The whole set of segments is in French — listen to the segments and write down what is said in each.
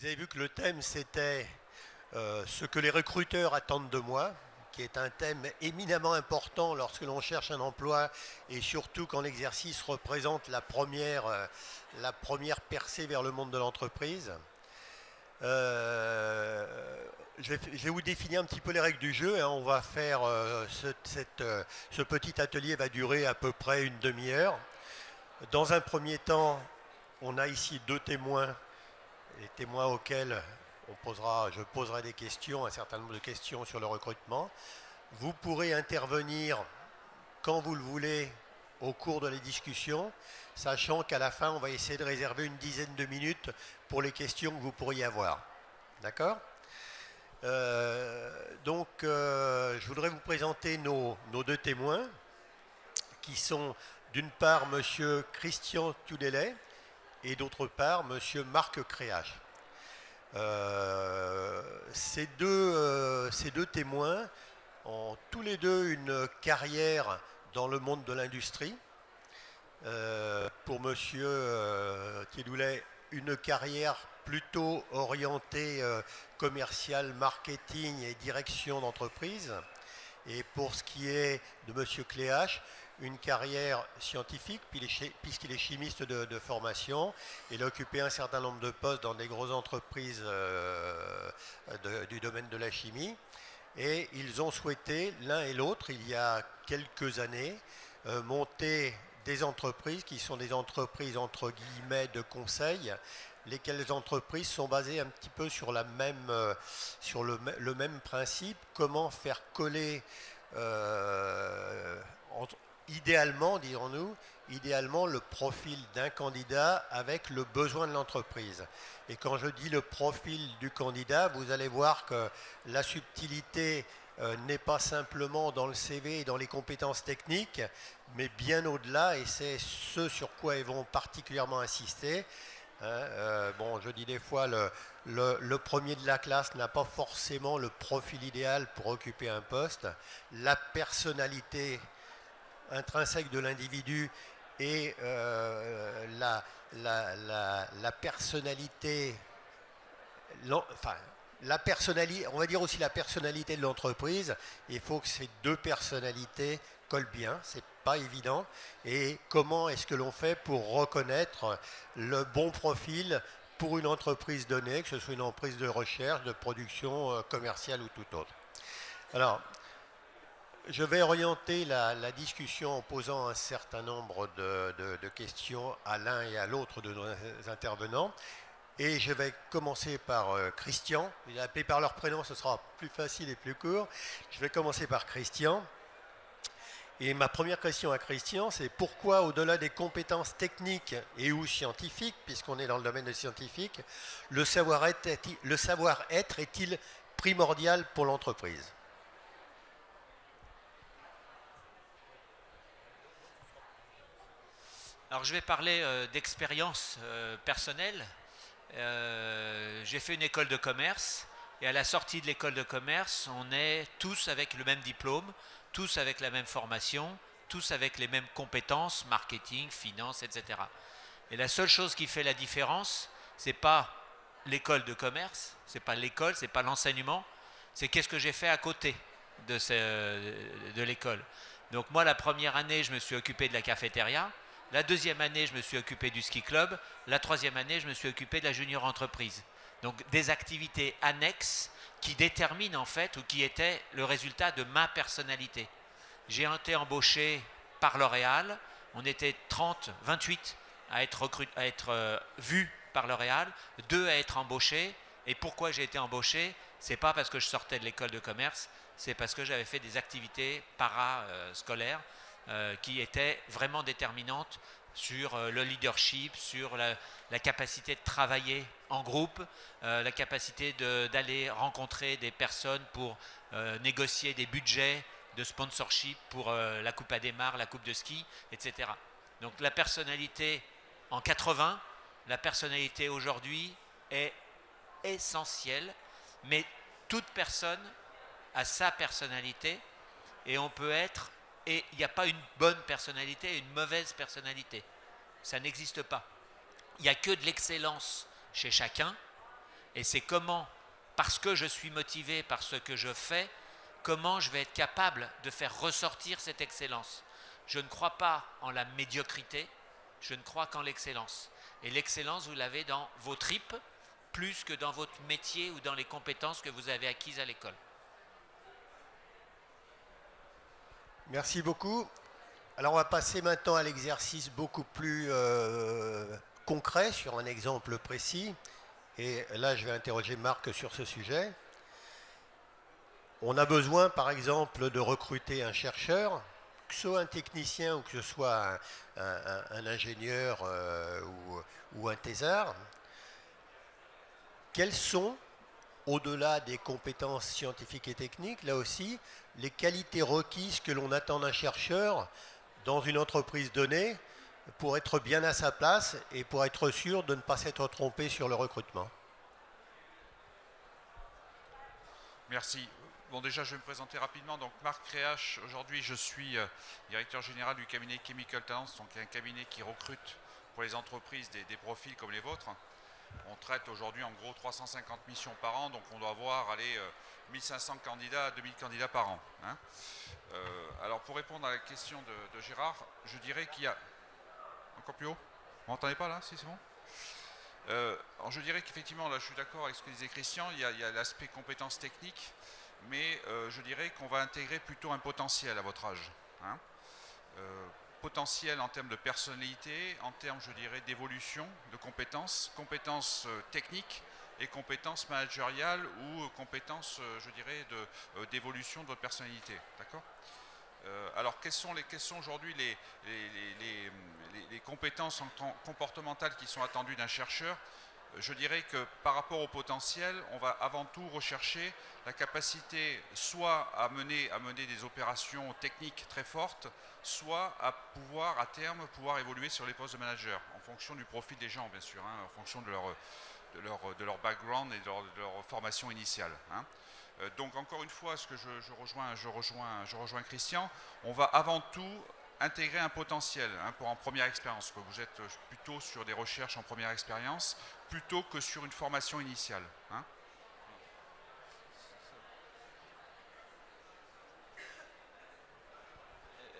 Vous avez vu que le thème, c'était ce que les recruteurs attendent de moi, qui est un thème éminemment important lorsque l'on cherche un emploi et surtout quand l'exercice représente la première percée vers le monde de l'entreprise. Je vais vous définir un petit peu les règles du jeu, hein. On va faire ce petit atelier va durer à peu près une demi-heure. Dans un premier temps, on a ici deux témoins, les témoins auxquels je poserai des questions, un certain nombre de questions sur le recrutement. Vous pourrez intervenir quand vous le voulez au cours de la discussion, sachant qu'à la fin, on va essayer de réserver une dizaine de minutes pour les questions que vous pourriez avoir. D'accord ? Je voudrais vous présenter nos deux témoins, qui sont d'une part M. Christian Tudelet et d'autre part M. Marc Créage. Ces deux témoins ont tous les deux une carrière dans le monde de l'industrie. Pour M. Tudelet, une carrière plutôt orientée commercial, marketing et direction d'entreprise. Et pour ce qui est de M. Cléache, une carrière scientifique, puisqu'il est chimiste de formation. Il a occupé un certain nombre de postes dans des grosses entreprises du domaine de la chimie. Et ils ont souhaité, l'un et l'autre, il y a quelques années, monter des entreprises qui sont des entreprises entre guillemets de conseil, lesquelles entreprises sont basées un petit peu sur le même principe, comment faire coller idéalement, dirons-nous, le profil d'un candidat avec le besoin de l'entreprise. Et quand je dis le profil du candidat, vous allez voir que la subtilité n'est pas simplement dans le CV et dans les compétences techniques, mais bien au-delà, et c'est ce sur quoi ils vont particulièrement insister. Je dis des fois, le premier de la classe n'a pas forcément le profil idéal pour occuper un poste. La personnalité intrinsèque de l'individu et la personnalité, on va dire aussi la personnalité de l'entreprise. Il faut que ces deux personnalités collent bien, c'est pas évident. Et comment est-ce que l'on fait pour reconnaître le bon profil pour une entreprise donnée, que ce soit une entreprise de recherche, de production commerciale ou tout autre. Alors, je vais orienter la discussion en posant un certain nombre de questions à l'un et à l'autre de nos intervenants. Et je vais commencer par Christian. Je vais appeler par leur prénom, ce sera plus facile et plus court. Je vais commencer par Christian. Et ma première question à Christian, c'est pourquoi, au-delà des compétences techniques et ou scientifiques, puisqu'on est dans le domaine des scientifiques, le savoir-être est-il primordial pour l'entreprise ? Alors je vais parler d'expérience personnelle. J'ai fait une école de commerce et à la sortie de l'école de commerce, on est tous avec le même diplôme, tous avec la même formation, tous avec les mêmes compétences, marketing, finance, etc. Et la seule chose qui fait la différence, c'est pas l'école de commerce, c'est pas l'école, c'est pas l'enseignement, c'est qu'est-ce que j'ai fait à côté de l'école. Donc moi, la première année, je me suis occupé de la cafétéria. La deuxième année, je me suis occupé du ski club. La troisième année, je me suis occupé de la junior entreprise. Donc des activités annexes qui déterminent en fait ou qui étaient le résultat de ma personnalité. J'ai été embauché par L'Oréal. On était 28 à être vus par L'Oréal, 2 à être embauchés. Et pourquoi j'ai été embauché ? C'est pas parce que je sortais de l'école de commerce, c'est parce que j'avais fait des activités parascolaires qui étaient vraiment déterminantes sur le leadership, sur la capacité de travailler en groupe, la capacité d'aller rencontrer des personnes pour négocier des budgets de sponsorship pour la Coupe Adhémar, la Coupe de ski, etc. Donc la personnalité en 80, la personnalité aujourd'hui est essentielle, mais toute personne a sa personnalité et on peut être... Et il n'y a pas une bonne personnalité et une mauvaise personnalité. Ça n'existe pas. Il n'y a que de l'excellence chez chacun Et c'est comment, parce que je suis motivé par ce que je fais, comment je vais être capable de faire ressortir cette excellence. Je ne crois pas en la médiocrité, je ne crois qu'en l'excellence. Et l'excellence, vous l'avez dans vos tripes, plus que dans votre métier ou dans les compétences que vous avez acquises à l'école. Merci beaucoup. Alors on va passer maintenant à l'exercice beaucoup plus concret sur un exemple précis. Et là, je vais interroger Marc sur ce sujet. On a besoin, par exemple, de recruter un chercheur, que ce soit un technicien ou que ce soit un ingénieur ou un thésard. Quelles sont, au-delà des compétences scientifiques et techniques, là aussi, les qualités requises que l'on attend d'un chercheur dans une entreprise donnée pour être bien à sa place et pour être sûr de ne pas s'être trompé sur le recrutement? Merci. Bon, déjà, je vais me présenter rapidement. Donc, Marc Créache, aujourd'hui, je suis directeur général du cabinet Chemical Talents, donc un cabinet qui recrute pour les entreprises des profils comme les vôtres. On traite aujourd'hui en gros 350 missions par an, donc on doit avoir 1500 candidats à 2000 candidats par an. Hein. Alors, pour répondre à la question de Gérard, je dirais qu'il y a... Encore plus haut? Vous m'entendez pas là? Si, c'est bon? Alors je dirais qu'effectivement, là je suis d'accord avec ce que disait Christian, il y a l'aspect compétences techniques, mais je dirais qu'on va intégrer plutôt un potentiel à votre âge. Hein. Potentiel en termes de personnalité, en termes, je dirais, d'évolution, de compétences, compétences techniques et compétences managériales ou compétences, je dirais, d'évolution de votre personnalité. D'accord ? Alors, quelles sont aujourd'hui les compétences comportementales qui sont attendues d'un chercheur? Je dirais que par rapport au potentiel, on va avant tout rechercher la capacité soit à mener des opérations techniques très fortes, soit à pouvoir, à terme, évoluer sur les postes de manager, en fonction du profil des gens, bien sûr, hein, en fonction de leur background et de leur formation initiale. Hein. Donc encore une fois, ce que je rejoins Christian, on va avant tout intégrer un potentiel hein, pour en première expérience. Vous êtes plutôt sur des recherches en première expérience plutôt que sur une formation initiale. Hein.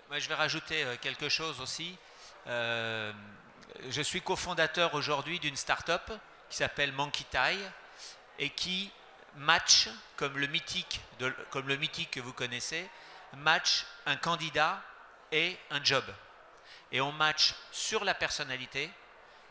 Moi, je vais rajouter quelque chose aussi. Je suis cofondateur aujourd'hui d'une start-up qui s'appelle Monkey Tie et qui match, comme le mythique que vous connaissez, match un candidat et un job. Et on match sur la personnalité,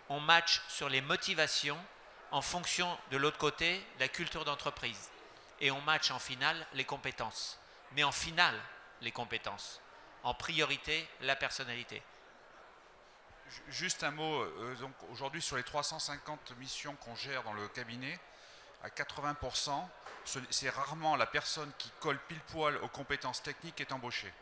on match sur les motivations en fonction de l'autre côté, la culture d'entreprise. Et on match en finale les compétences. Mais en finale, les compétences. En priorité, la personnalité. Juste un mot, donc aujourd'hui sur les 350 missions qu'on gère dans le cabinet, à 80%, c'est rarement la personne qui colle pile poil aux compétences techniques qui est embauchée.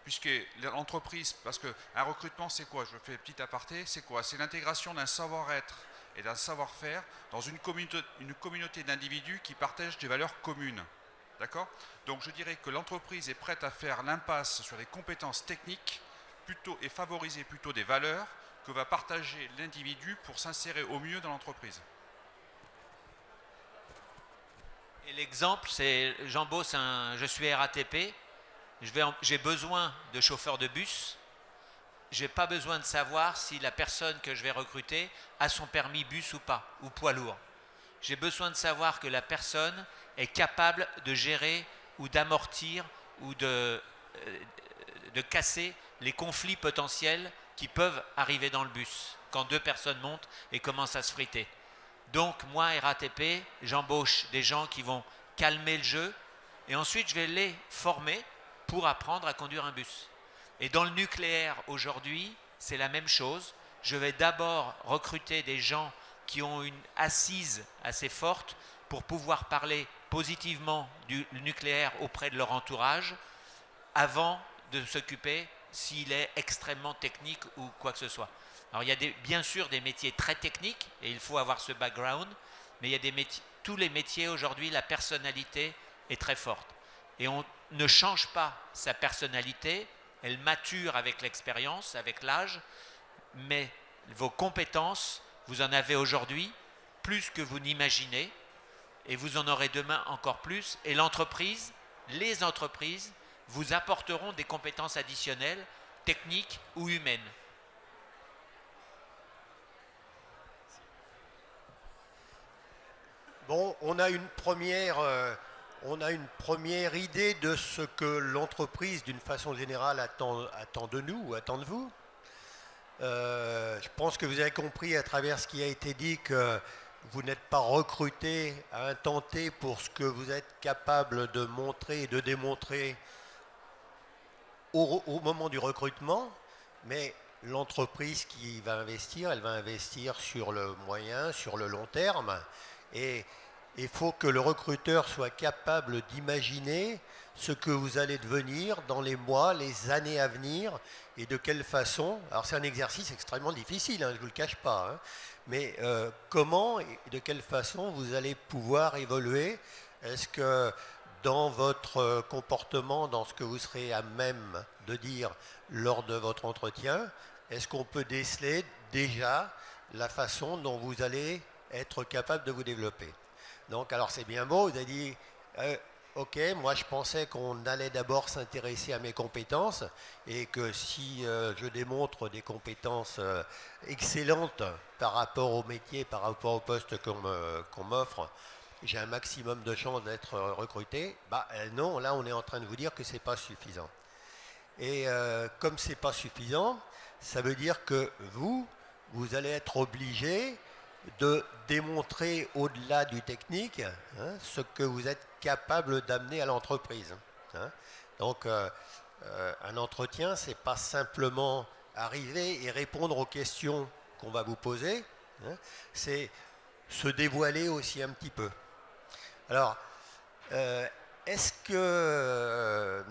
Puisque l'entreprise, parce qu'un recrutement c'est quoi? Je fais un petit aparté, c'est quoi? C'est l'intégration d'un savoir-être et d'un savoir-faire dans une communauté d'individus qui partagent des valeurs communes. D'accord? Donc je dirais que l'entreprise est prête à faire l'impasse sur les compétences techniques et favoriser plutôt des valeurs que va partager l'individu pour s'insérer au mieux dans l'entreprise. Et l'exemple, c'est Jean Boss, je suis RATP, j'ai besoin de chauffeurs de bus, je n'ai pas besoin de savoir si la personne que je vais recruter a son permis bus ou pas, ou poids lourd. J'ai besoin de savoir que la personne est capable de gérer ou d'amortir ou de casser les conflits potentiels qui peuvent arriver dans le bus quand deux personnes montent et commencent à se friter. Donc moi, RATP, j'embauche des gens qui vont calmer le jeu et ensuite je vais les former pour apprendre à conduire un bus. Et dans le nucléaire aujourd'hui, c'est la même chose. Je vais d'abord recruter des gens qui ont une assise assez forte pour pouvoir parler positivement du nucléaire auprès de leur entourage avant de s'occuper s'il est extrêmement technique ou quoi que ce soit. Alors il y a bien sûr des métiers très techniques et il faut avoir ce background, mais il y a des métiers, tous les métiers aujourd'hui, la personnalité est très forte. Et on ne change pas sa personnalité, elle mature avec l'expérience, avec l'âge, mais vos compétences, vous en avez aujourd'hui plus que vous n'imaginez, et vous en aurez demain encore plus, et les entreprises vous apporteront des compétences additionnelles, techniques ou humaines. Bon, on a une première idée de ce que l'entreprise, d'une façon générale, attend de nous ou attend de vous. Je pense que vous avez compris à travers ce qui a été dit que vous n'êtes pas recruté à un temps T pour ce que vous êtes capable de montrer et de démontrer au moment du recrutement, mais l'entreprise qui va investir, elle va investir sur le moyen, sur le long terme, et il faut que le recruteur soit capable d'imaginer ce que vous allez devenir dans les mois, les années à venir, et de quelle façon. Alors c'est un exercice extrêmement difficile, hein, je ne vous le cache pas, hein, mais comment et de quelle façon vous allez pouvoir évoluer. Est-ce que dans votre comportement, dans ce que vous serez à même de dire lors de votre entretien, est-ce qu'on peut déceler déjà la façon dont vous allez être capable de vous développer? Donc, alors c'est bien beau, vous avez dit, ok, moi je pensais qu'on allait d'abord s'intéresser à mes compétences et que si je démontre des compétences excellentes par rapport au métier, par rapport au poste qu'on m'offre, j'ai un maximum de chances d'être recruté. Bah non, là on est en train de vous dire que c'est pas suffisant. Et comme c'est pas suffisant, ça veut dire que vous allez être obligé de démontrer au-delà du technique, hein, ce que vous êtes capable d'amener à l'entreprise. Hein. Donc un entretien, c'est pas simplement arriver et répondre aux questions qu'on va vous poser, hein, c'est se dévoiler aussi un petit peu. Alors, est-ce que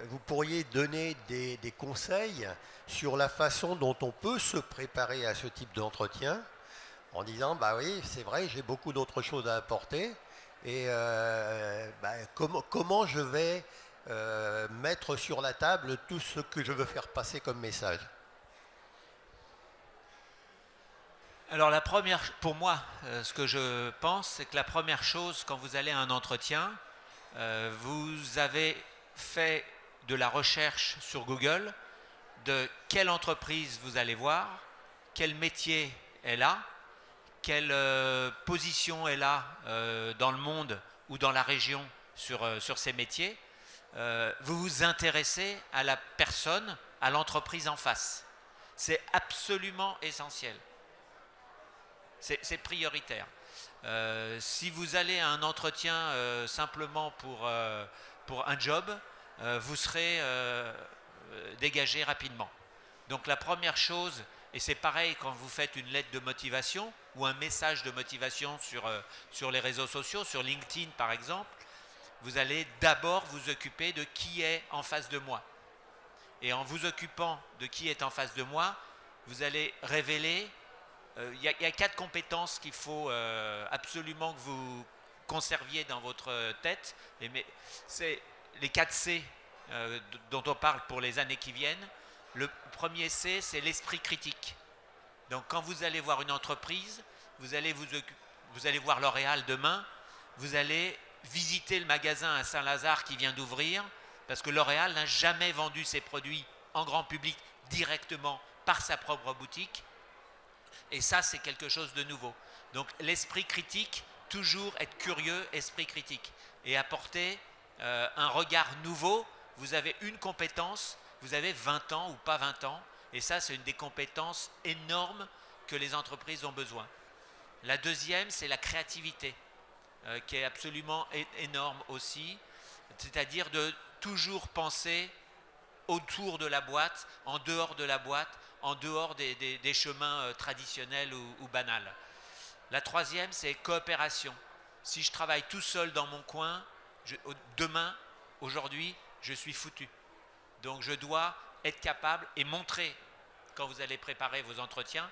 vous pourriez donner des conseils sur la façon dont on peut se préparer à ce type d'entretien en disant, bah oui, c'est vrai, j'ai beaucoup d'autres choses à apporter, et comment je vais mettre sur la table tout ce que je veux faire passer comme message? Alors pour moi, ce que je pense, c'est que la première chose, quand vous allez à un entretien, vous avez fait de la recherche sur Google de quelle entreprise vous allez voir, quel métier elle a, quelle position elle a dans le monde ou dans la région sur ces métiers. Vous vous intéressez à la personne, à l'entreprise en face. C'est absolument essentiel. C'est prioritaire. Si vous allez à un entretien simplement pour un job, vous serez dégagé rapidement. Donc la première chose, et c'est pareil quand vous faites une lettre de motivation ou un message de motivation sur les réseaux sociaux, sur LinkedIn par exemple, vous allez d'abord vous occuper de qui est en face de moi. Et en vous occupant de qui est en face de moi, vous allez révéler. Il y a 4 compétences qu'il faut absolument que vous conserviez dans votre tête. C'est les 4 C dont on parle pour les années qui viennent. Le premier C, c'est l'esprit critique. Donc quand vous allez voir une entreprise, vous allez voir L'Oréal demain, vous allez visiter le magasin à Saint-Lazare qui vient d'ouvrir, parce que L'Oréal n'a jamais vendu ses produits en grand public directement par sa propre boutique. Et ça, c'est quelque chose de nouveau. Donc l'esprit critique, toujours être curieux, esprit critique. Et apporter un regard nouveau. Vous avez une compétence, vous avez 20 ans ou pas 20 ans. Et ça, c'est une des compétences énormes que les entreprises ont besoin. La deuxième, c'est la créativité, qui est absolument énorme aussi. C'est-à-dire de toujours penser autour de la boîte, en dehors de la boîte, en dehors des chemins traditionnels ou banals. La troisième, c'est coopération. Si je travaille tout seul dans mon coin, aujourd'hui, je suis foutu. Donc je dois être capable et montrer, quand vous allez préparer vos entretiens,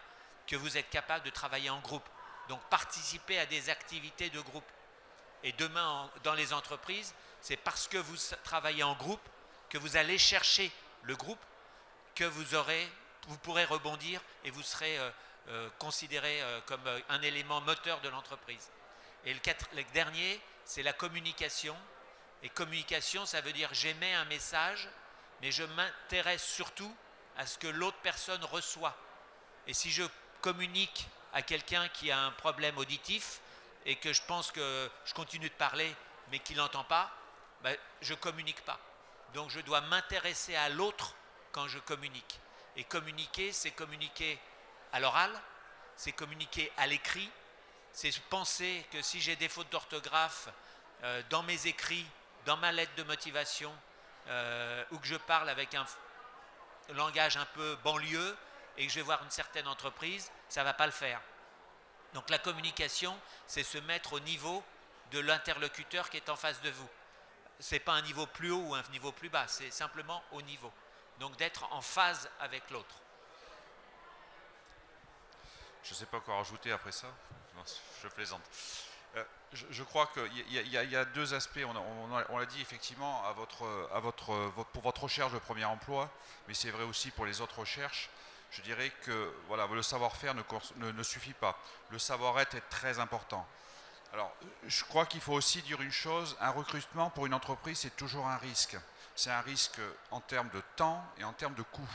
que vous êtes capable de travailler en groupe. Donc participer à des activités de groupe. Et demain, dans les entreprises, c'est parce que vous travaillez en groupe que vous allez chercher le groupe, que vous pourrez rebondir et vous serez considéré comme un élément moteur de l'entreprise. Et le dernier, c'est la communication. Et communication, ça veut dire j'émets un message, mais je m'intéresse surtout à ce que l'autre personne reçoit. Et si je communique à quelqu'un qui a un problème auditif et que je pense que je continue de parler mais qu'il n'entend pas, ben, je ne communique pas. Donc je dois m'intéresser à l'autre quand je communique. Et communiquer, c'est communiquer à l'oral, c'est communiquer à l'écrit, c'est penser que si j'ai des fautes d'orthographe dans mes écrits, dans ma lettre de motivation, ou que je parle avec un langage un peu banlieue et que je vais voir une certaine entreprise, ça ne va pas le faire. Donc la communication, c'est se mettre au niveau de l'interlocuteur qui est en face de vous. Ce n'est pas un niveau plus haut ou un niveau plus bas, c'est simplement au niveau. Donc d'être en phase avec l'autre. Je ne sais pas quoi rajouter après ça. Non, je plaisante. Je crois qu'il y a deux aspects. On l'a dit effectivement pour votre recherche de premier emploi, mais c'est vrai aussi pour les autres recherches. Je dirais que voilà, le savoir-faire ne suffit pas. Le savoir-être est très important. Alors, je crois qu'il faut aussi dire une chose, un recrutement pour une entreprise, c'est toujours un risque. C'est un risque en termes de temps et en termes de coût.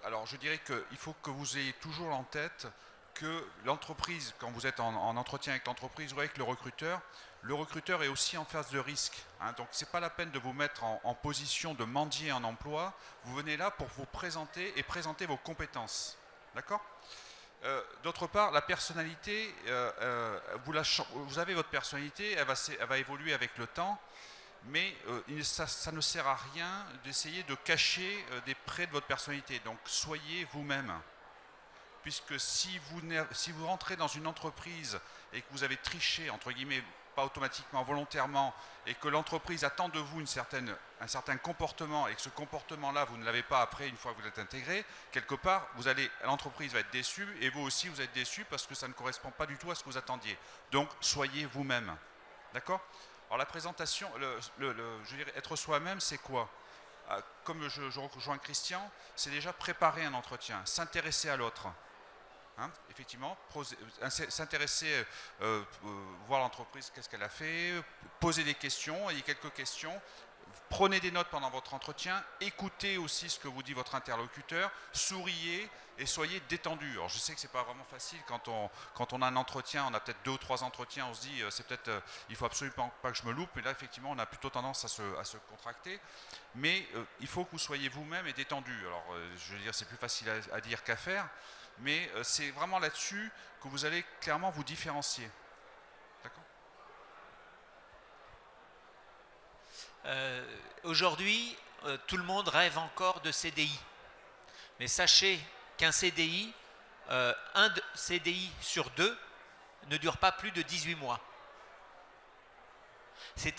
Alors, je dirais qu'il faut que vous ayez toujours en tête que l'entreprise, quand vous êtes en entretien avec l'entreprise ou avec le recruteur est aussi en phase de risque. Hein, donc, ce n'est pas la peine de vous mettre en position de mendier un emploi. Vous venez là pour vous présenter et présenter vos compétences. D'accord ? D'autre part, la personnalité, vous avez votre personnalité, elle va évoluer avec le temps, mais ça ne sert à rien d'essayer de cacher des traits de votre personnalité. Donc soyez vous-même. Puisque si vous rentrez dans une entreprise et que vous avez triché, entre guillemets, pas automatiquement, volontairement, et que l'entreprise attend de vous un certain comportement, et que ce comportement-là, vous ne l'avez pas après, une fois que vous êtes intégré, quelque part, l'entreprise va être déçue, et vous aussi, vous êtes déçu parce que ça ne correspond pas du tout à ce que vous attendiez. Donc, soyez vous-même. D'accord ? Alors, la présentation, je dirais, être soi-même, c'est quoi ? Comme je rejoins Christian, c'est déjà préparer un entretien, s'intéresser à l'autre. Hein, effectivement, s'intéresser, voir l'entreprise, qu'est-ce qu'elle a fait, poser des questions, ayez quelques questions, prenez des notes pendant votre entretien, écoutez aussi ce que vous dit votre interlocuteur, souriez et soyez détendu. Alors je sais que ce n'est pas vraiment facile quand on a un entretien, on a peut-être 2 ou 3 entretiens, on se dit il faut absolument pas que je me loupe, et là effectivement on a plutôt tendance à se contracter, mais il faut que vous soyez vous-même et détendu. Alors je veux dire, c'est plus facile à dire qu'à faire, mais c'est vraiment là-dessus que vous allez clairement vous différencier. D'accord ? Aujourd'hui, tout le monde rêve encore de CDI. Mais sachez qu'un CDI, un CDI sur 2 ne dure pas plus de 18 mois.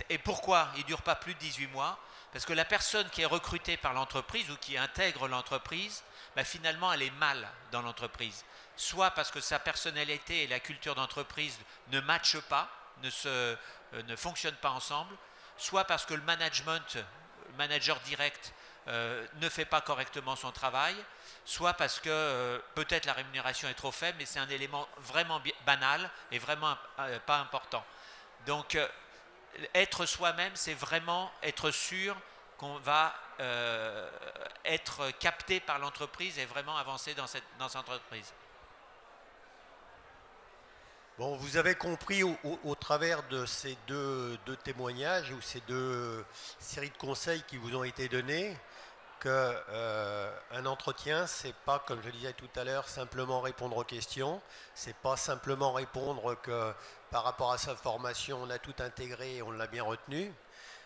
Et pourquoi il ne dure pas plus de 18 mois ? Parce que la personne qui est recrutée par l'entreprise ou qui intègre l'entreprise, ben finalement elle est mal dans l'entreprise. Soit parce que sa personnalité et la culture d'entreprise ne matchent pas, ne fonctionnent pas ensemble, soit parce que le manager direct, ne fait pas correctement son travail, soit parce que peut-être la rémunération est trop faible, mais c'est un élément vraiment banal et vraiment pas important. Donc être soi-même, c'est vraiment être sûr qu'on va être capté par l'entreprise et vraiment avancer dans cette entreprise. Bon, vous avez compris au travers de ces deux témoignages ou ces 2 séries de conseils qui vous ont été donnés qu'un entretien, c'est pas, comme je disais tout à l'heure, simplement répondre aux questions, c'est pas simplement répondre que par rapport à sa formation, on a tout intégré et on l'a bien retenu.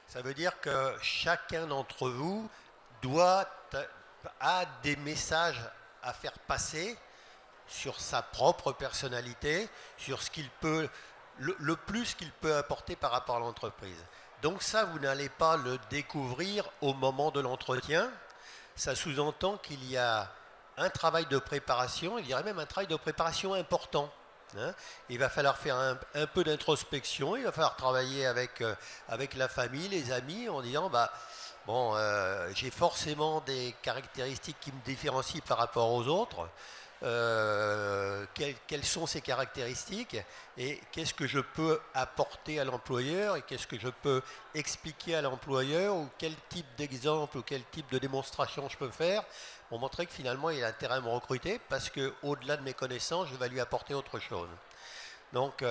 Ça veut dire que chacun d'entre vous a des messages à faire passer sur sa propre personnalité, sur ce qu'il peut, le plus qu'il peut apporter par rapport à l'entreprise. Donc ça, vous n'allez pas le découvrir au moment de l'entretien. Ça sous-entend qu'il y a un travail de préparation, il y aurait même un travail de préparation important. Hein. Il va falloir faire un peu d'introspection, il va falloir travailler avec la famille, les amis, en disant j'ai forcément des caractéristiques qui me différencient par rapport aux autres. quelles sont ses caractéristiques et qu'est-ce que je peux apporter à l'employeur et qu'est-ce que je peux expliquer à l'employeur ou quel type d'exemple ou quel type de démonstration je peux faire pour montrer que finalement il a intérêt à me recruter parce qu'au-delà de mes connaissances, je vais lui apporter autre chose. Donc,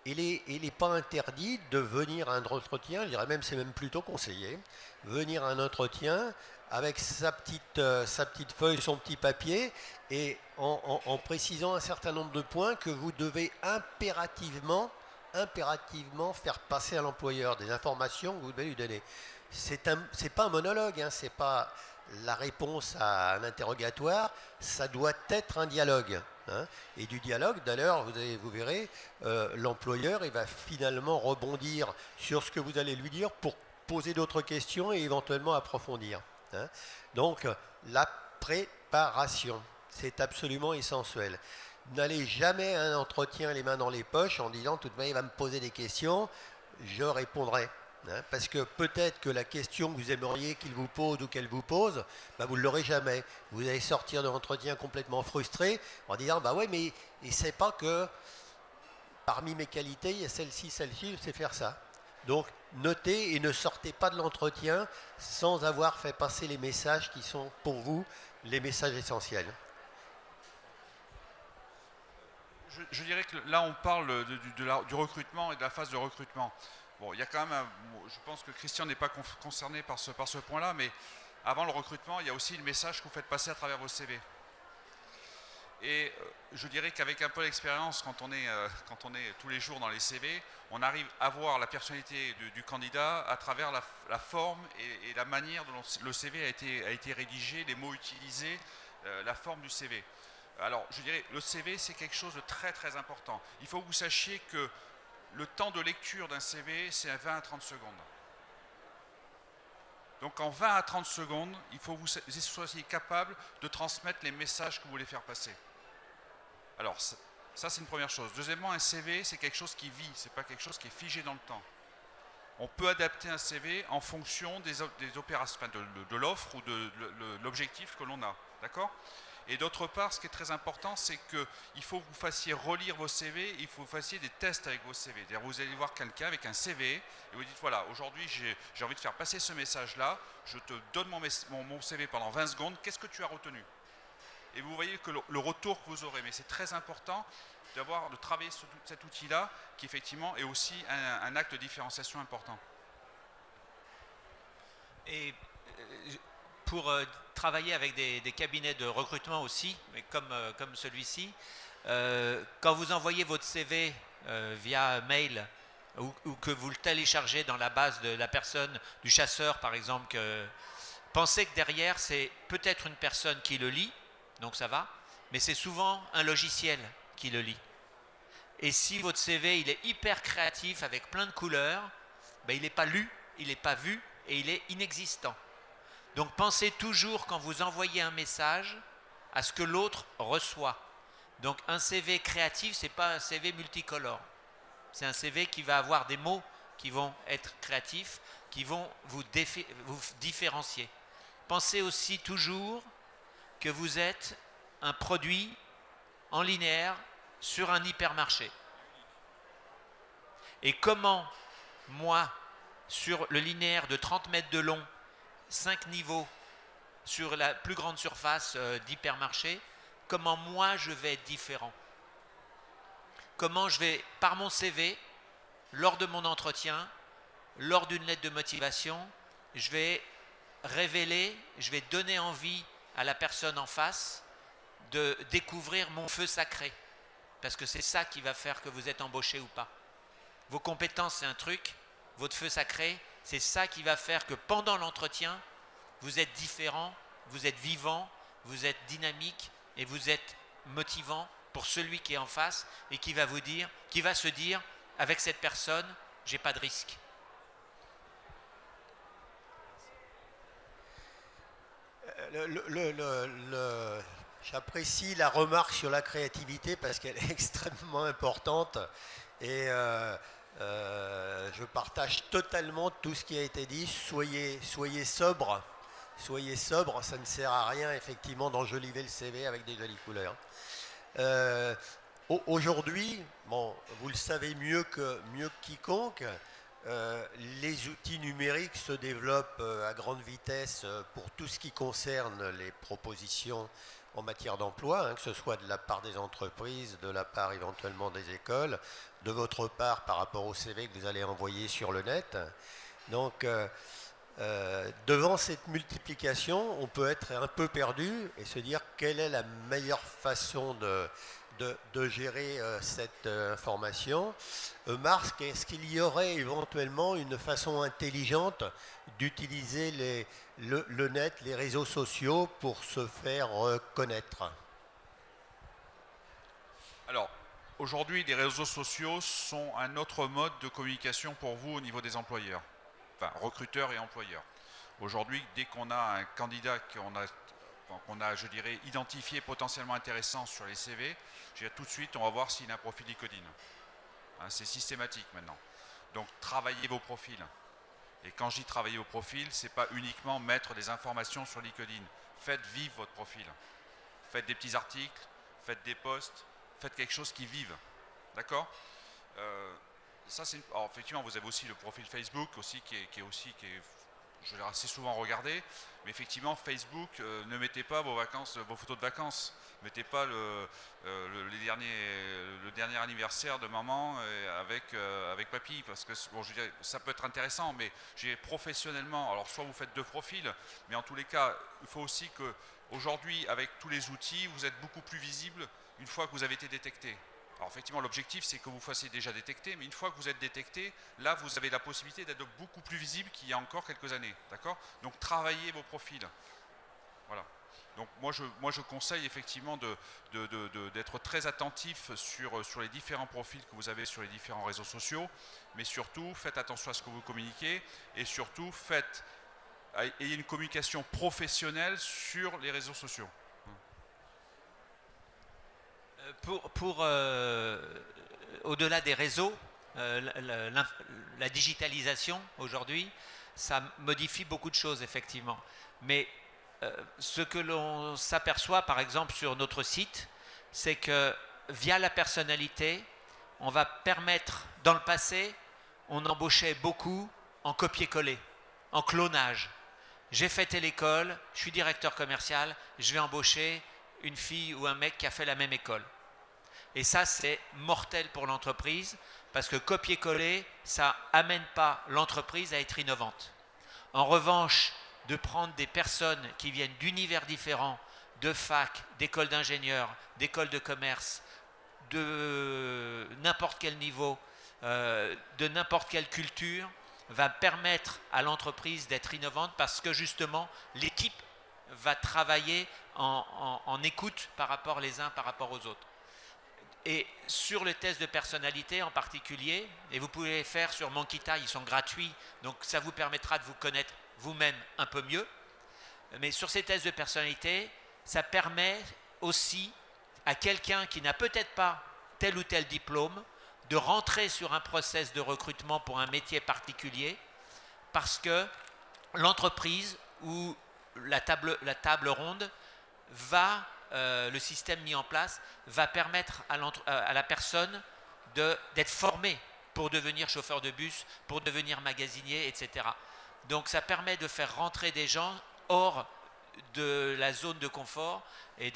il n'est pas interdit de venir à un entretien, je dirais même c'est même plutôt conseillé, venir à un entretien avec sa petite feuille, son petit papier, et en précisant un certain nombre de points que vous devez impérativement faire passer à l'employeur, des informations que vous devez lui donner. C'est pas un monologue, hein, c'est pas la réponse à un interrogatoire, ça doit être un dialogue. Hein. Et du dialogue, d'ailleurs, vous verrez, l'employeur il va finalement rebondir sur ce que vous allez lui dire pour poser d'autres questions et éventuellement approfondir. Hein. Donc, la préparation, c'est absolument essentiel. N'allez jamais à un entretien les mains dans les poches en disant, de toute manière, il va me poser des questions, je répondrai. Hein, parce que peut-être que la question que vous aimeriez qu'il vous pose ou qu'elle vous pose, bah vous ne l'aurez jamais. Vous allez sortir de l'entretien complètement frustré en disant, bah ouais, mais il ne sait pas que parmi mes qualités, il y a celle-ci, je sais faire ça. Donc, notez et ne sortez pas de l'entretien sans avoir fait passer les messages qui sont pour vous les messages essentiels. Je dirais que là, on parle du recrutement et de la phase de recrutement. Bon, il y a quand même je pense que Christian n'est pas concerné par ce point-là, mais avant le recrutement, il y a aussi le message que vous faites passer à travers vos CV. Et je dirais qu'avec un peu d'expérience, quand on est tous les jours dans les CV, on arrive à voir la personnalité du candidat à travers la forme et la manière dont le CV a été rédigé, les mots utilisés, la forme du CV. Alors, je dirais, le CV, c'est quelque chose de très très important. Il faut que vous sachiez que le temps de lecture d'un CV, c'est à 20 à 30 secondes. Donc en 20 à 30 secondes, il faut que vous soyez capable de transmettre les messages que vous voulez faire passer. Alors ça c'est une première chose. Deuxièmement, un CV, c'est quelque chose qui vit, c'est pas quelque chose qui est figé dans le temps. On peut adapter un CV en fonction des opérations, enfin de l'offre ou de l'objectif que l'on a. D'accord ? Et d'autre part, ce qui est très important, c'est qu'il faut que vous fassiez relire vos CV, il faut que vous fassiez des tests avec vos CV. C'est-à-dire vous allez voir quelqu'un avec un CV et vous dites voilà, aujourd'hui j'ai envie de faire passer ce message-là, je te donne mon CV pendant 20 secondes, qu'est-ce que tu as retenu ? Et vous voyez que le retour que vous aurez, mais c'est très important de travailler sur cet outil-là qui effectivement est aussi un acte de différenciation important. Et pour travailler avec des cabinets de recrutement aussi, mais comme celui-ci, quand vous envoyez votre CV via mail ou que vous le téléchargez dans la base de la personne, du chasseur par exemple, pensez que derrière c'est peut-être une personne qui le lit, donc ça va, mais c'est souvent un logiciel qui le lit. Et si votre CV il est hyper créatif avec plein de couleurs, ben, il n'est pas lu, il n'est pas vu et il est inexistant. Donc pensez toujours quand vous envoyez un message à ce que l'autre reçoit. Donc un CV créatif, ce n'est pas un CV multicolore. C'est un CV qui va avoir des mots qui vont être créatifs, qui vont vous différencier. Pensez aussi toujours que vous êtes un produit en linéaire sur un hypermarché. Et comment, moi, sur le linéaire de 30 mètres de long, 5 niveaux sur la plus grande surface d'hypermarché, comment moi je vais être différent? Comment je vais, par mon CV, lors de mon entretien, lors d'une lettre de motivation, je vais révéler, je vais donner envie à la personne en face de découvrir mon feu sacré. Parce que c'est ça qui va faire que vous êtes embauché ou pas. Vos compétences, c'est un truc, votre feu sacré, c'est ça qui va faire que pendant l'entretien, vous êtes différent, vous êtes vivant, vous êtes dynamique et vous êtes motivant pour celui qui est en face et qui va se dire, avec cette personne, j'ai pas de risque. J'apprécie la remarque sur la créativité parce qu'elle est extrêmement importante et je partage totalement tout ce qui a été dit. Soyez sobre soyez sobre, ça ne sert à rien effectivement d'enjoliver le CV avec des jolies couleurs. Aujourd'hui, bon, vous le savez mieux que quiconque, les outils numériques se développent à grande vitesse pour tout ce qui concerne les propositions en matière d'emploi, que ce soit de la part des entreprises, de la part éventuellement des écoles, de votre part par rapport au CV que vous allez envoyer sur le net. Donc, devant cette multiplication, on peut être un peu perdu et se dire quelle est la meilleure façon de gérer cette information. Marc, est-ce qu'il y aurait éventuellement une façon intelligente d'utiliser le net, les réseaux sociaux pour se faire connaître? Alors, aujourd'hui, les réseaux sociaux sont un autre mode de communication pour vous au niveau des employeurs, enfin recruteurs et employeurs. Aujourd'hui, dès qu'on a un candidat qu'on a, je dirais, identifié potentiellement intéressant sur les CV, tout de suite, on va voir s'il a un profil LinkedIn. C'est systématique maintenant. Donc, travaillez vos profils. Et quand je dis travailler vos profils, ce n'est pas uniquement mettre des informations sur LinkedIn. Faites vivre votre profil. Faites des petits articles, faites des posts, faites quelque chose qui vive. D'accord ? Alors, effectivement, vous avez aussi le profil Facebook aussi qui est je l'ai assez souvent regardé, mais effectivement Facebook, ne mettez pas vos photos de vacances, mettez pas le dernier anniversaire de maman avec papy, parce que bon, je dirais, ça peut être intéressant, mais professionnellement, alors soit vous faites deux profils, mais en tous les cas, il faut aussi que aujourd'hui, avec tous les outils, vous êtes beaucoup plus visible une fois que vous avez été détecté. Alors effectivement, l'objectif, c'est que vous fassiez déjà détecté, mais une fois que vous êtes détecté, là, vous avez la possibilité d'être beaucoup plus visible qu'il y a encore quelques années. D'accord ? Donc, travaillez vos profils. Voilà. Donc, moi, je conseille effectivement d'être très attentif sur les différents profils que vous avez sur les différents réseaux sociaux, mais surtout, faites attention à ce que vous communiquez, et surtout, ayez une communication professionnelle sur les réseaux sociaux. Au-delà des réseaux, la digitalisation aujourd'hui, ça modifie beaucoup de choses effectivement. Mais ce que l'on s'aperçoit par exemple sur notre site, c'est que via la personnalité, on va permettre, dans le passé, on embauchait beaucoup en copier-coller, en clonage. J'ai fait telle école, je suis directeur commercial, je vais embaucher une fille ou un mec qui a fait la même école. Et ça, c'est mortel pour l'entreprise parce que copier-coller, ça n'amène pas l'entreprise à être innovante. En revanche, de prendre des personnes qui viennent d'univers différents, de fac, d'écoles d'ingénieurs, d'écoles de commerce, de n'importe quel niveau, de n'importe quelle culture, va permettre à l'entreprise d'être innovante parce que justement, l'équipe va travailler en écoute par rapport les uns par rapport aux autres. Et sur les tests de personnalité en particulier, et vous pouvez les faire sur Monkita, ils sont gratuits, donc ça vous permettra de vous connaître vous-même un peu mieux. Mais sur ces tests de personnalité, ça permet aussi à quelqu'un qui n'a peut-être pas tel ou tel diplôme de rentrer sur un process de recrutement pour un métier particulier parce que l'entreprise ou la table ronde va, le système mis en place, va permettre à la personne d'être formée pour devenir chauffeur de bus, pour devenir magasinier, etc. Donc ça permet de faire rentrer des gens hors de la zone de confort et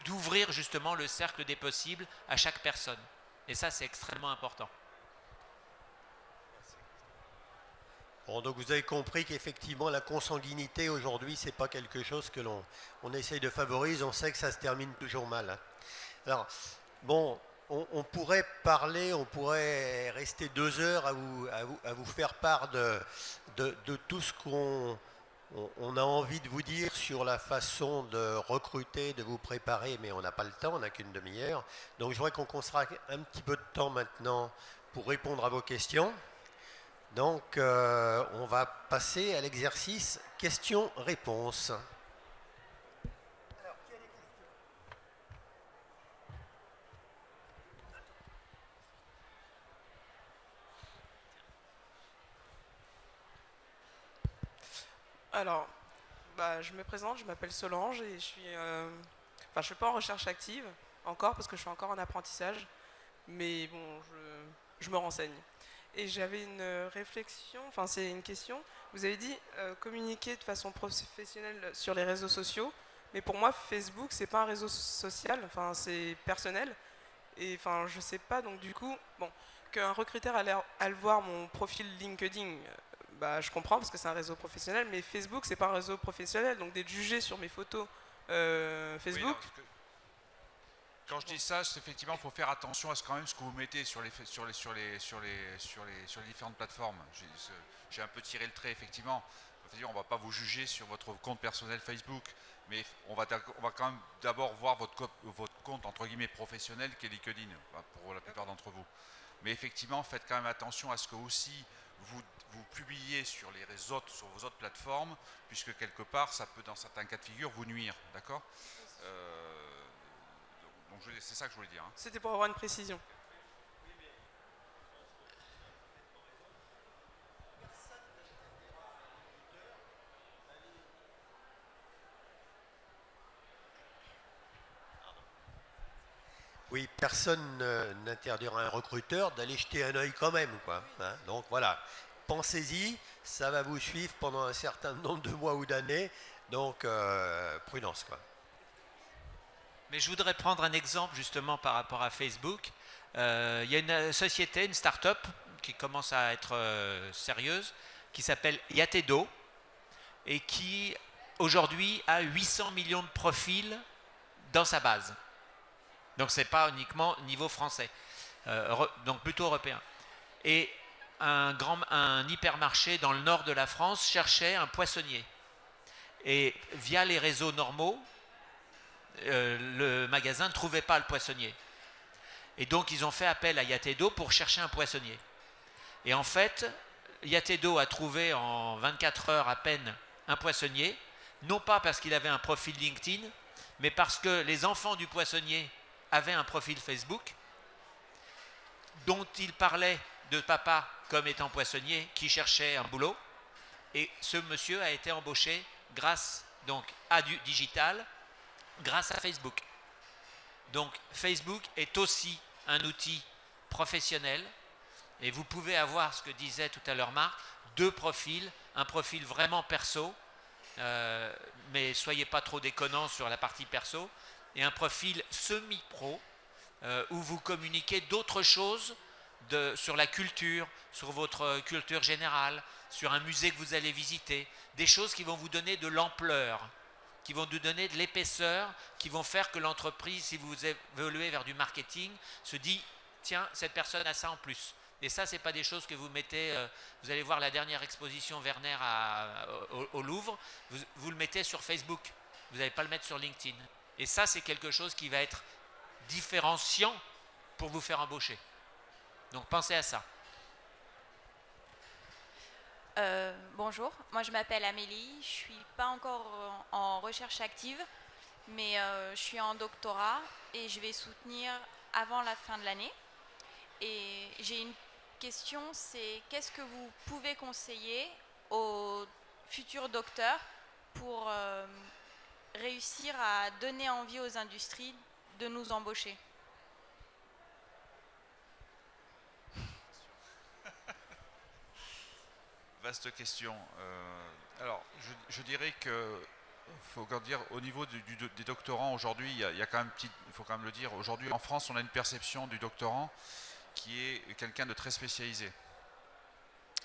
d'ouvrir justement le cercle des possibles à chaque personne. Et ça, c'est extrêmement important. Bon, donc vous avez compris qu'effectivement la consanguinité aujourd'hui, c'est pas quelque chose que l'on essaye de favoriser. On sait que ça se termine toujours mal. Alors, bon, on pourrait parler, on pourrait rester 2 heures à vous faire part de tout ce qu'on a envie de vous dire sur la façon de recruter, de vous préparer, mais on n'a pas le temps, on n'a qu'une demi-heure. Donc je voudrais qu'on consacre un petit peu de temps maintenant pour répondre à vos questions. Donc, on va passer à l'exercice questions-réponses. Alors, je me présente, je m'appelle Solange et je suis pas en recherche active encore parce que je suis encore en apprentissage, mais bon, je me renseigne. Et j'avais une réflexion, enfin c'est une question. Vous avez dit communiquer de façon professionnelle sur les réseaux sociaux, mais pour moi Facebook c'est pas un réseau social, enfin c'est personnel. Et enfin je sais pas, donc du coup, bon, qu'un recruteur aille voir mon profil LinkedIn, je comprends parce que c'est un réseau professionnel, mais Facebook c'est pas un réseau professionnel, donc d'être jugé sur mes photos Oui, Facebook. non, quand je dis ça, c'est effectivement, il faut faire attention à ce quand même ce que vous mettez sur les différentes plateformes. J'ai un peu tiré le trait, effectivement. C'est-à-dire, on ne va pas vous juger sur votre compte personnel Facebook, mais on va quand même d'abord voir votre compte entre guillemets professionnel qui est LinkedIn, pour la plupart d'entre vous. Mais effectivement, faites quand même attention à ce que aussi vous publiez sur sur vos autres plateformes, puisque quelque part, ça peut dans certains cas de figure vous nuire, d'accord. Donc c'est ça que je voulais dire. C'était pour avoir une précision. Oui, personne n'interdira à un recruteur d'aller jeter un œil quand même, quoi. Hein. Donc voilà, pensez-y, ça va vous suivre pendant un certain nombre de mois ou d'années, donc prudence, quoi. Mais je voudrais prendre un exemple justement par rapport à Facebook. Il y a une société, une start-up qui commence à être sérieuse, qui s'appelle Yatedo et qui aujourd'hui a 800 millions de profils dans sa base. Donc ce n'est pas uniquement niveau français, donc plutôt européen. Et un hypermarché dans le nord de la France cherchait un poissonnier. Et via les réseaux normaux, le magasin ne trouvait pas le poissonnier. Et donc ils ont fait appel à Yatedo pour chercher un poissonnier. Et en fait, Yatedo a trouvé en 24 heures à peine un poissonnier, non pas parce qu'il avait un profil LinkedIn, mais parce que les enfants du poissonnier avaient un profil Facebook dont il parlait de papa comme étant poissonnier qui cherchait un boulot. Et ce monsieur a été embauché grâce donc à du digital, grâce à Facebook. Donc Facebook est aussi un outil professionnel et vous pouvez avoir, ce que disait tout à l'heure Marc, deux profils, un profil vraiment perso, mais soyez pas trop déconnants sur la partie perso, et un profil semi-pro où vous communiquez d'autres choses sur la culture, sur votre culture générale, sur un musée que vous allez visiter, des choses qui vont vous donner de l'ampleur, qui vont vous donner de l'épaisseur, qui vont faire que l'entreprise, si vous évoluez vers du marketing, se dit tiens, cette personne a ça en plus. Et ça, ce n'est pas des choses que vous mettez, vous allez voir la dernière exposition Werner au Louvre, vous le mettez sur Facebook, vous n'allez pas le mettre sur LinkedIn. Et ça, c'est quelque chose qui va être différenciant pour vous faire embaucher. Donc pensez à ça. Bonjour, moi je m'appelle Amélie, je suis pas encore en recherche active, mais je suis en doctorat et je vais soutenir avant la fin de l'année. Et j'ai une question, c'est qu'est-ce que vous pouvez conseiller aux futurs docteurs pour réussir à donner envie aux industries de nous embaucher? Vaste question. Alors, je dirais que faut dire au niveau des doctorants aujourd'hui, il y a quand même il faut quand même le dire. Aujourd'hui, en France, on a une perception du doctorant qui est quelqu'un de très spécialisé.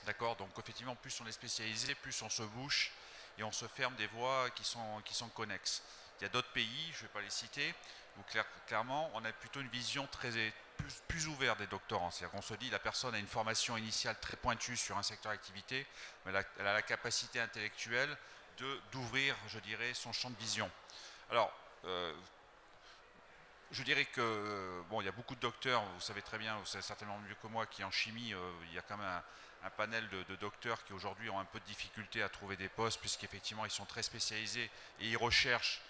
D'accord. Donc, effectivement, plus on est spécialisé, plus on se bouche et on se ferme des voies qui sont connexes. Il y a d'autres pays, je ne vais pas les citer, où clairement, on a plutôt une vision plus ouverte des doctorants. C'est-à-dire qu'on se dit la personne a une formation initiale très pointue sur un secteur d'activité, mais elle a la capacité intellectuelle d'ouvrir, je dirais, son champ de vision. Alors, je dirais que, bon, il y a beaucoup de docteurs, vous savez très bien, vous savez certainement mieux que moi, qui en chimie, il y a quand même un panel de docteurs qui aujourd'hui ont un peu de difficulté à trouver des postes, puisqu'effectivement ils sont très spécialisés et ils recherchent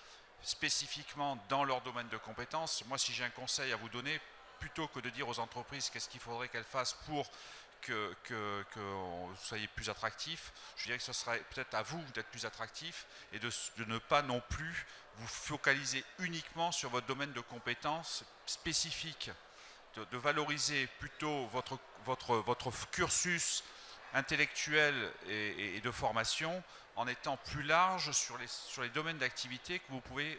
spécifiquement dans leur domaine de compétences. Moi, si j'ai un conseil à vous donner, plutôt que de dire aux entreprises qu'est-ce qu'il faudrait qu'elles fassent pour que vous soyez plus attractif, je dirais que ce serait peut-être à vous d'être plus attractif et de ne pas non plus vous focaliser uniquement sur votre domaine de compétences spécifique, de valoriser plutôt votre cursus intellectuel et de formation en étant plus large sur les domaines d'activité que vous pouvez,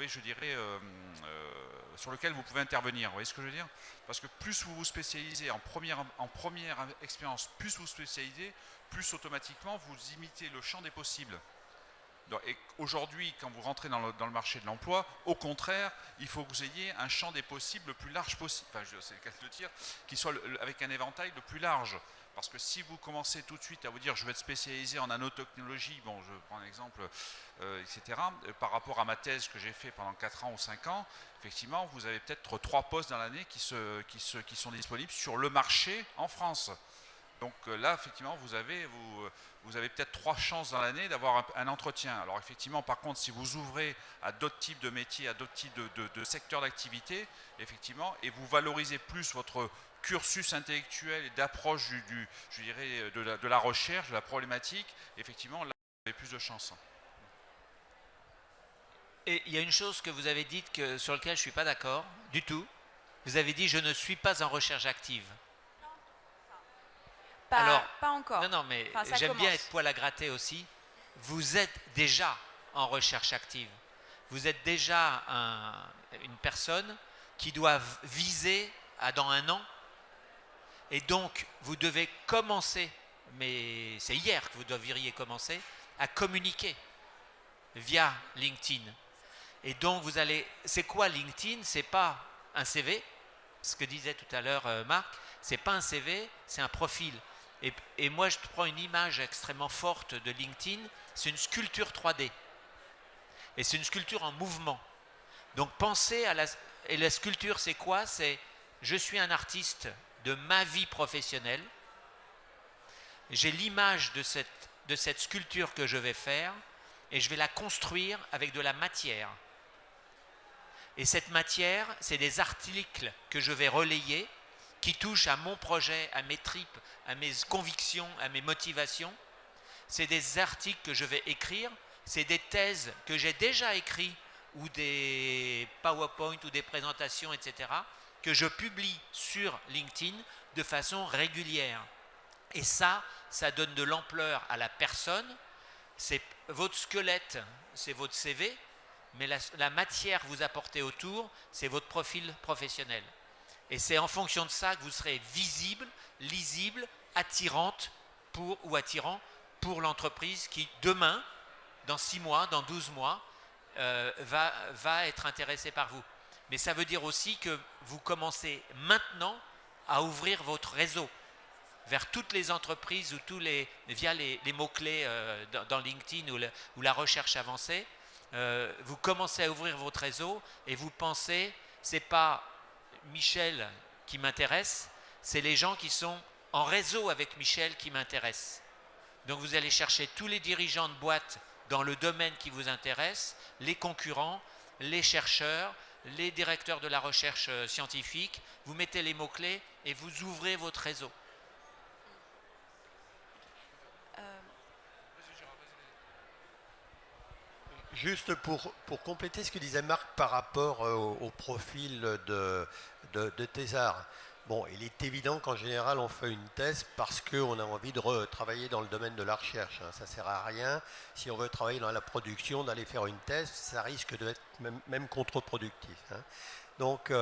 je dirais, sur lesquels vous pouvez intervenir. Vous voyez ce que je veux dire? Parce que plus vous vous spécialisez en première expérience, plus vous spécialisez, plus automatiquement vous imitez le champ des possibles. Et aujourd'hui, quand vous rentrez dans le marché de l'emploi, au contraire, il faut que vous ayez un champ des possibles le plus large possible, enfin c'est le cas de le dire, qui soit avec un éventail le plus large. Parce que si vous commencez tout de suite à vous dire je vais être spécialisé en nanotechnologie, bon je prends un exemple, etc., par rapport à ma thèse que j'ai fait pendant 4 ans ou 5 ans, effectivement vous avez peut-être 3 postes dans l'année qui sont disponibles sur le marché en France. Donc là, effectivement, vous avez peut-être 3 chances dans l'année d'avoir un entretien. Alors effectivement, par contre, si vous ouvrez à d'autres types de métiers, à d'autres types de secteurs d'activité, effectivement, et vous valorisez plus votre cursus intellectuel et d'approche je dirais, de la recherche, de la problématique, effectivement, là, vous avez plus de chances. Et il y a une chose que vous avez dite sur laquelle je ne suis pas d'accord du tout. Vous avez dit « je ne suis pas en recherche active ». Pas encore. Non, mais enfin, j'aime bien être poil à gratter aussi. Vous êtes déjà en recherche active. Vous êtes déjà une personne qui doit viser dans 1 an. Et donc, vous devez commencer, mais c'est hier que vous devriez commencer, à communiquer via LinkedIn. Et donc, c'est quoi LinkedIn? C'est pas un CV, ce que disait tout à l'heure Marc, c'est pas un CV, c'est un profil. Et moi, je prends une image extrêmement forte de LinkedIn, c'est une sculpture 3D. Et c'est une sculpture en mouvement. Donc, pensez à et la sculpture, c'est quoi? C'est je suis un artiste de ma vie professionnelle. J'ai l'image de cette sculpture que je vais faire et je vais la construire avec de la matière. Et cette matière, c'est des articles que je vais relayer qui touchent à mon projet, à mes tripes, à mes convictions, à mes motivations. C'est des articles que je vais écrire, c'est des thèses que j'ai déjà écrites ou des PowerPoint ou des présentations, etc., que je publie sur LinkedIn de façon régulière. Et ça donne de l'ampleur à la personne. C'est votre squelette, c'est votre CV, mais la matière que vous apportez autour, c'est votre profil professionnel. Et c'est en fonction de ça que vous serez visible, lisible, attirant pour l'entreprise qui, demain, dans 6 mois, dans 12 mois, va être intéressée par vous. Mais ça veut dire aussi que vous commencez maintenant à ouvrir votre réseau vers toutes les entreprises ou via les mots-clés dans LinkedIn ou la recherche avancée. Vous commencez à ouvrir votre réseau et vous pensez, c'est pas Michel qui m'intéresse, c'est les gens qui sont en réseau avec Michel qui m'intéressent. Donc vous allez chercher tous les dirigeants de boîtes dans le domaine qui vous intéresse, les concurrents, les chercheurs, les directeurs de la recherche scientifique, vous mettez les mots-clés et vous ouvrez votre réseau. Juste pour compléter ce que disait Marc par rapport au profil de thésard. Bon, il est évident qu'en général, on fait une thèse parce qu'on a envie de travailler dans le domaine de la recherche. Ça ne sert à rien. Si on veut travailler dans la production, d'aller faire une thèse, ça risque d'être même contre-productif. Donc,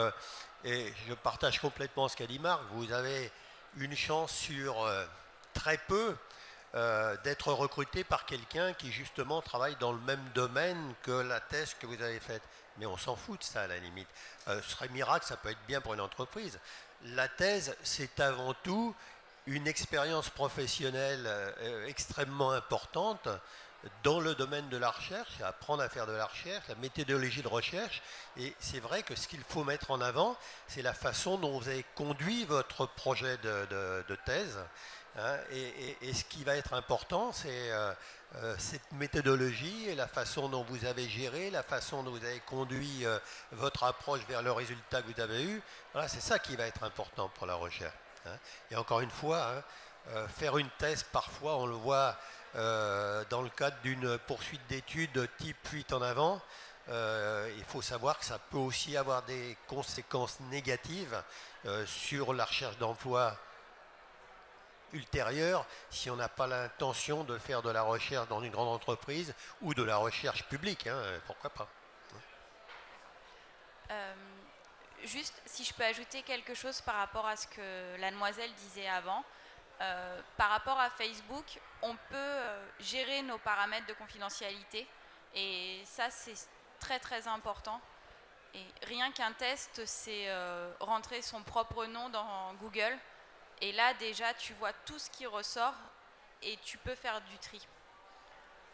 et je partage complètement ce qu'a dit Marc. Vous avez une chance sur très peu d'être recruté par quelqu'un qui justement travaille dans le même domaine que la thèse que vous avez faite. Mais on s'en fout de ça à la limite. Ce serait miracle, ça peut être bien pour une entreprise. La thèse, c'est avant tout une expérience professionnelle extrêmement importante dans le domaine de la recherche, apprendre à faire de la recherche, la méthodologie de recherche. Et c'est vrai que ce qu'il faut mettre en avant, c'est la façon dont vous avez conduit votre projet de thèse. Et ce qui va être important, c'est cette méthodologie et la façon dont vous avez géré, la façon dont vous avez conduit votre approche vers le résultat que vous avez eu. Voilà, c'est ça qui va être important pour la recherche. hein. Et encore une fois, hein, faire une thèse, parfois on le voit dans le cadre d'une poursuite d'études type fuite en avant. Il faut savoir que ça peut aussi avoir des conséquences négatives sur la recherche d'emploi ultérieure si on n'a pas l'intention de faire de la recherche dans une grande entreprise ou de la recherche publique, hein, pourquoi pas. Juste, si je peux ajouter quelque chose par rapport à ce que la demoiselle disait avant. Par rapport à Facebook, on peut gérer nos paramètres de confidentialité et ça, c'est très très important. Et rien qu'un test, c'est rentrer son propre nom dans Google et là déjà tu vois tout ce qui ressort et tu peux faire du tri.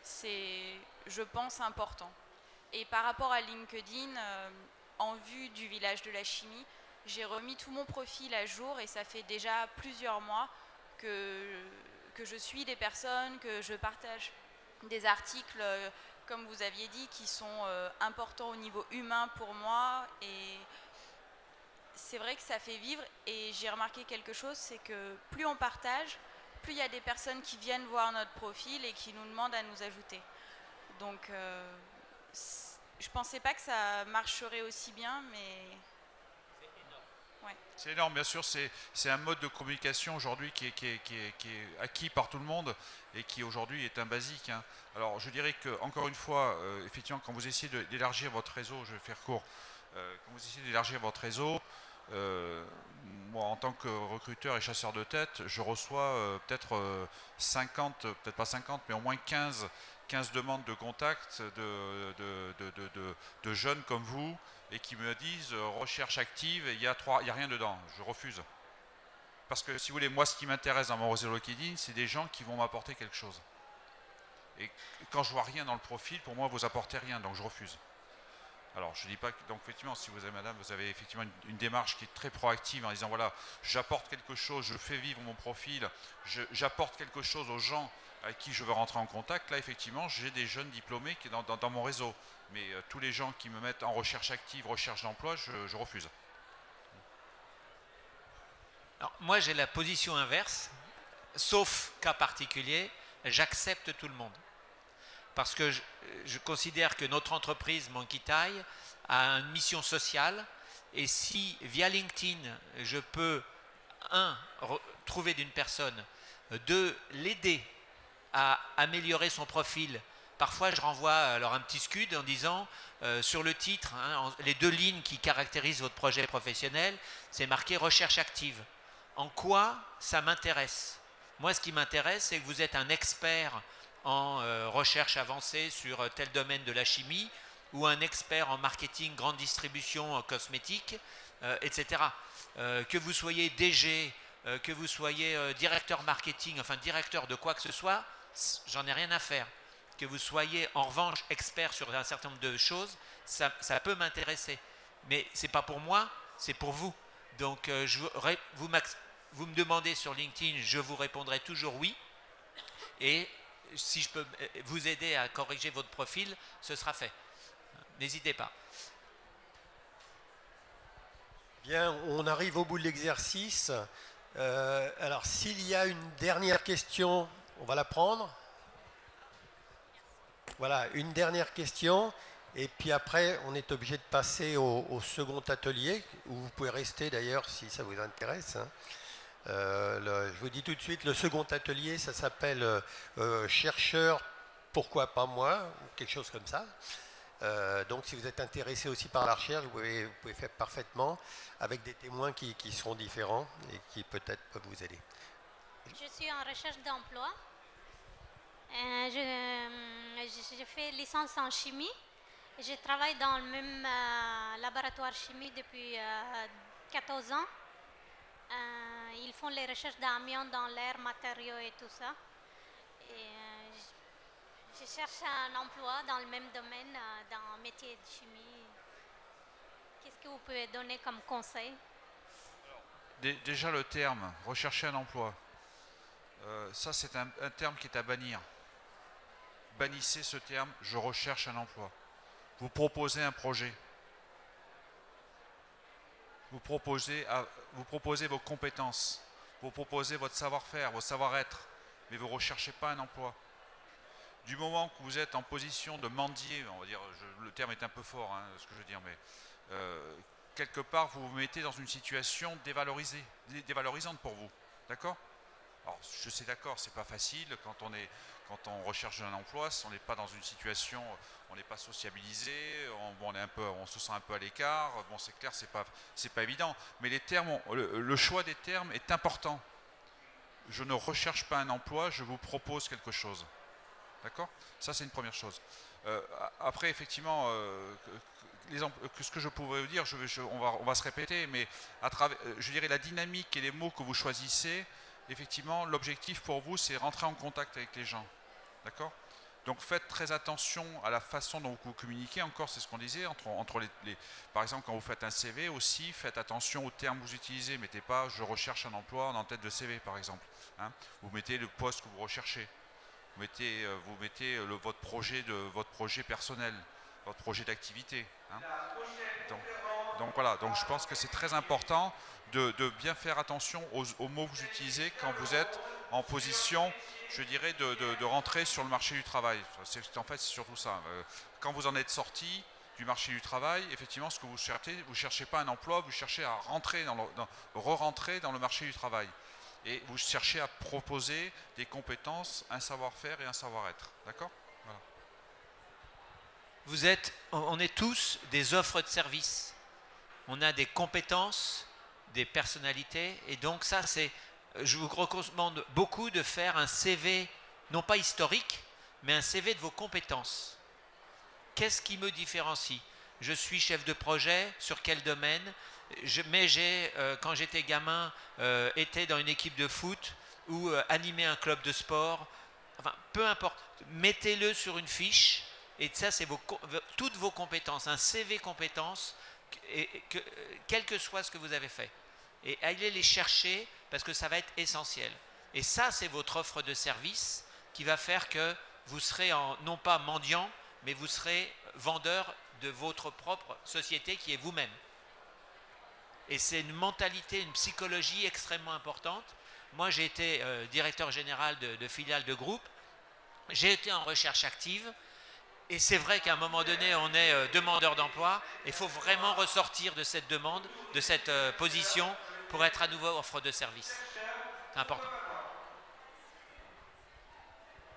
C'est, je pense, important. Et par rapport à LinkedIn, en vue du village de la chimie, j'ai remis tout mon profil à jour et ça fait déjà plusieurs mois que je suis des personnes, que je partage des articles, comme vous aviez dit, qui sont importants au niveau humain pour moi. Et c'est vrai que ça fait vivre. Et j'ai remarqué quelque chose, c'est que plus on partage, plus il y a des personnes qui viennent voir notre profil et qui nous demandent à nous ajouter. Donc, je ne pensais pas que ça marcherait aussi bien, mais... C'est énorme, bien sûr, c'est un mode de communication aujourd'hui qui est acquis par tout le monde et qui aujourd'hui est un basique, hein. Alors je dirais que, encore une fois, effectivement, quand vous essayez d'élargir votre réseau, je vais faire court, quand vous essayez d'élargir votre réseau, moi en tant que recruteur et chasseur de tête, je reçois peut-être 50, peut-être pas 50, mais au moins 15 demandes de contact de jeunes comme vous, et qui me disent recherche active, il y a rien dedans, je refuse. Parce que si vous voulez, moi ce qui m'intéresse dans mon réseau LinkedIn, c'est des gens qui vont m'apporter quelque chose. Et quand je vois rien dans le profil, pour moi vous apportez rien, donc je refuse. Alors je ne dis pas que, donc effectivement, si vous avez, madame, vous avez effectivement une démarche qui est très proactive en disant voilà, j'apporte quelque chose, je fais vivre mon profil, j'apporte quelque chose aux gens avec qui je veux rentrer en contact. Là effectivement, j'ai des jeunes diplômés qui dans mon réseau. Mais tous les gens qui me mettent en recherche active, recherche d'emploi, je refuse. Alors, moi, j'ai la position inverse. Sauf cas particulier, j'accepte tout le monde. Parce que je considère que notre entreprise Monkey Tie a une mission sociale. Et si, via LinkedIn, je peux, trouver d'une personne, deux, l'aider à améliorer son profil. Parfois, je renvoie alors un petit scud en disant sur le titre, hein, les deux lignes qui caractérisent votre projet professionnel, c'est marqué recherche active. En quoi ça m'intéresse? Moi, ce qui m'intéresse, c'est que vous êtes un expert en recherche avancée sur tel domaine de la chimie ou un expert en marketing, grande distribution, en cosmétique, etc. Que vous soyez DG, que vous soyez directeur marketing, enfin directeur de quoi que ce soit, j'en ai rien à faire. Que vous soyez en revanche expert sur un certain nombre de choses, ça peut m'intéresser. Mais ce n'est pas pour moi, c'est pour vous. Donc vous me demandez sur LinkedIn, je vous répondrai toujours oui. Et si je peux vous aider à corriger votre profil, ce sera fait. N'hésitez pas. Bien, on arrive au bout de l'exercice. Alors s'il y a une dernière question, on va la prendre. Voilà, une dernière question, et puis après, on est obligé de passer au second atelier, où vous pouvez rester d'ailleurs si ça vous intéresse, hein. Je vous dis tout de suite, le second atelier, ça s'appelle chercheur, pourquoi pas moi, ou quelque chose comme ça. Donc si vous êtes intéressé aussi par la recherche, vous pouvez faire parfaitement, avec des témoins qui seront différents et qui peut-être peuvent vous aider. Je suis en recherche d'emploi. J'ai fait licence en chimie. Je travaille dans le même laboratoire chimie depuis 14 ans. Ils font les recherches d'amiante dans l'air, matériaux et tout ça. Et, je cherche un emploi dans le même domaine, dans un métier de chimie. Qu'est-ce que vous pouvez donner comme conseil? Déjà le terme, rechercher un emploi, ça c'est un terme qui est à bannir. Bannissez ce terme, je recherche un emploi. Vous proposez un projet. Vous proposez vos compétences. vous proposez votre savoir-faire, votre savoir-être, mais vous ne recherchez pas un emploi. Du moment que vous êtes en position de mendier, on va dire, le terme est un peu fort, hein, ce que je veux dire, mais quelque part, vous vous mettez dans une situation dévalorisante pour vous. D'accord? Alors, je sais d'accord, c'est pas facile quand on recherche un emploi, on n'est pas dans une situation, on n'est pas sociabilisé, on se sent un peu à l'écart. Bon, c'est clair, c'est pas évident. Mais les termes, le choix des termes est important. Je ne recherche pas un emploi, je vous propose quelque chose. D'accord? Ça, c'est une première chose. Après, effectivement, ce que je pourrais vous dire, on va se répéter, mais à travers, je dirais, la dynamique et les mots que vous choisissez, effectivement, l'objectif pour vous, c'est rentrer en contact avec les gens. D'accord? Donc, faites très attention à la façon dont vous communiquez. Encore, c'est ce qu'on disait, par exemple, quand vous faites un CV aussi, faites attention aux termes que vous utilisez. Mettez pas « je recherche un emploi » en tête de CV, par exemple. Hein? Vous mettez le poste que vous recherchez. Vous mettez votre projet personnel, votre projet d'activité. Hein? Donc voilà, donc je pense que c'est très important de bien faire attention aux mots que vous utilisez quand vous êtes en position, je dirais, de rentrer sur le marché du travail. En fait, c'est surtout ça. Quand vous en êtes sorti du marché du travail, effectivement, ce que vous ne cherchez pas un emploi, vous cherchez à re-rentrer dans le marché du travail. Et vous cherchez à proposer des compétences, un savoir-faire et un savoir-être. D'accord? Voilà. On est tous des offres de services. On a des compétences, des personnalités. Et donc ça, je vous recommande beaucoup de faire un CV, non pas historique, mais un CV de vos compétences. Qu'est-ce qui me différencie? Je suis chef de projet, sur quel domaine? Mais quand j'étais gamin, été dans une équipe de foot ou animé un club de sport. Enfin, peu importe. Mettez-le sur une fiche et ça, c'est toutes vos compétences, un CV compétences, quel que soit ce que vous avez fait. Et allez les chercher parce que ça va être essentiel. Et ça, c'est votre offre de service qui va faire que vous serez non pas mendiant, mais vous serez vendeur de votre propre société qui est vous-même. Et c'est une mentalité, une psychologie extrêmement importante. Moi, j'ai été directeur général de filiale de groupe. J'ai été en recherche active. Et c'est vrai qu'à un moment donné, on est demandeur d'emploi. Il faut vraiment ressortir de cette demande, de cette position, pour être à nouveau offre de service. C'est important.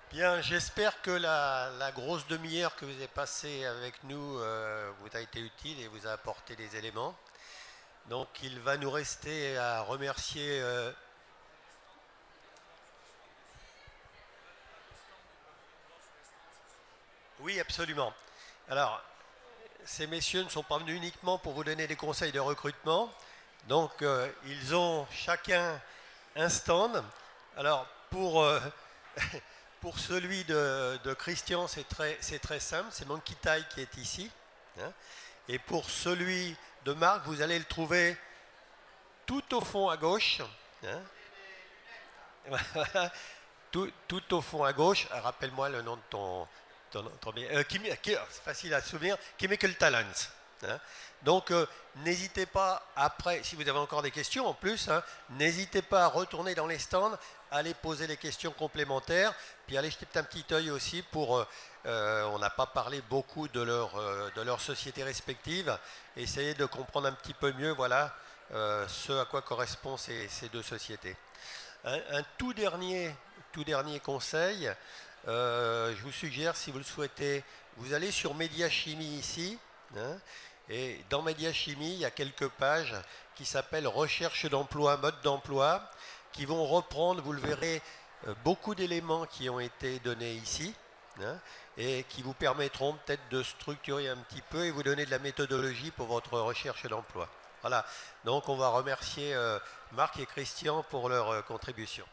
Bien, j'espère que la grosse demi-heure que vous avez passée avec nous vous a été utile et vous a apporté des éléments. Donc, il va nous rester à remercier... Oui, absolument. Alors, ces messieurs ne sont pas venus uniquement pour vous donner des conseils de recrutement. Donc, ils ont chacun un stand. Alors, pour celui de Christian, c'est très simple. C'est Monkey Tai qui est ici. Hein. Et pour celui de Marc, vous allez le trouver tout au fond à gauche. Hein. Tout au fond à gauche. Rappelle-moi le nom de ton c'est facile à se souvenir. Chemical Talents. Hein. Donc, n'hésitez pas, après, si vous avez encore des questions en plus, hein, n'hésitez pas à retourner dans les stands, aller poser les questions complémentaires, puis aller jeter un petit œil aussi pour... on n'a pas parlé beaucoup de leur société respective. Essayez de comprendre un petit peu mieux, voilà, ce à quoi correspondent ces deux sociétés. Un tout dernier conseil, je vous suggère, si vous le souhaitez, vous allez sur Média Chimie ici, hein, et dans Média Chimie, il y a quelques pages qui s'appellent Recherche d'emploi, mode d'emploi, qui vont reprendre, vous le verrez, beaucoup d'éléments qui ont été donnés ici, hein, et qui vous permettront peut-être de structurer un petit peu et vous donner de la méthodologie pour votre recherche d'emploi. Voilà, donc on va remercier Marc et Christian pour leur contribution.